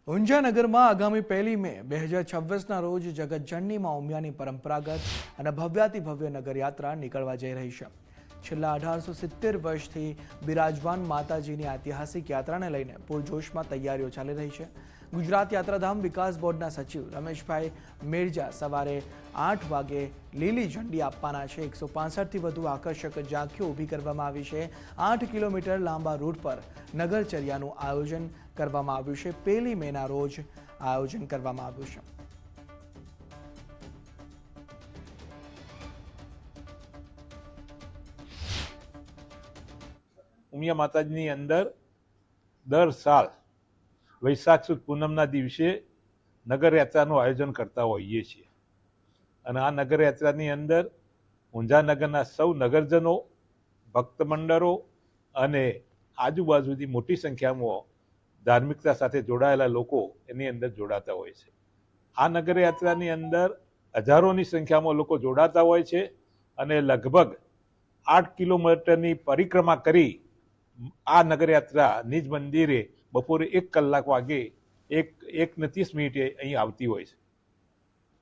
ઊંઝા નગરમાં આગામી 1 મે 2026ના રોજ જગતજનની માં ઉમિયાની પરંપરાગત અને ભવ્યાતિ ભવ્ય નગરયાત્રા નીકળવા જઈ રહી છે। છેલ્લા 1870 વર્ષથી બિરાજમાન માતાજીની ઐતિહાસિક યાત્રાને લઈને પૂરજોશમાં તૈયારીઓ ચાલી રહી છે। ગુજરાત યાત્રાધામ વિકાસ બોર્ડના સચિવ રમેશભાઈ મેરજા સવારે 8 વાગે લીલી ઝંડી આપવાના છે। 165થી વધુ આકર્ષક ઝાંખીઓ ઊભી કરવામાં આવી છે। 8 કિલોમીટર લાંબા રૂટ પર નગરચર્યાનું આયોજન કરવામાં આવ્યું છે। 1 મેના રોજ આયોજન કરવામાં આવ્યું છે। ઉમિયા માતાજીની અંદર દર સાલ વૈશાખ સુદ પૂનમના દિવસે નગરયાત્રાનું આયોજન કરતા હોઈએ છીએ અને આ નગરયાત્રાની અંદર ઊંઝા નગરના સૌ નગરજનો, ભક્ત મંડળો અને આજુબાજુથી મોટી સંખ્યામાં ધાર્મિકતા સાથે જોડાયેલા લોકો એની અંદર જોડાતા હોય છે। આ નગરયાત્રાની અંદર હજારોની સંખ્યામાં લોકો જોડાતા હોય છે અને લગભગ 8 કિલોમીટરની પરિક્રમા કરી આ નગરયાત્રા નિજ મંદિરે બપોરે 1 કલાક વાગે 1:30 અહીં આવતી હોય છે।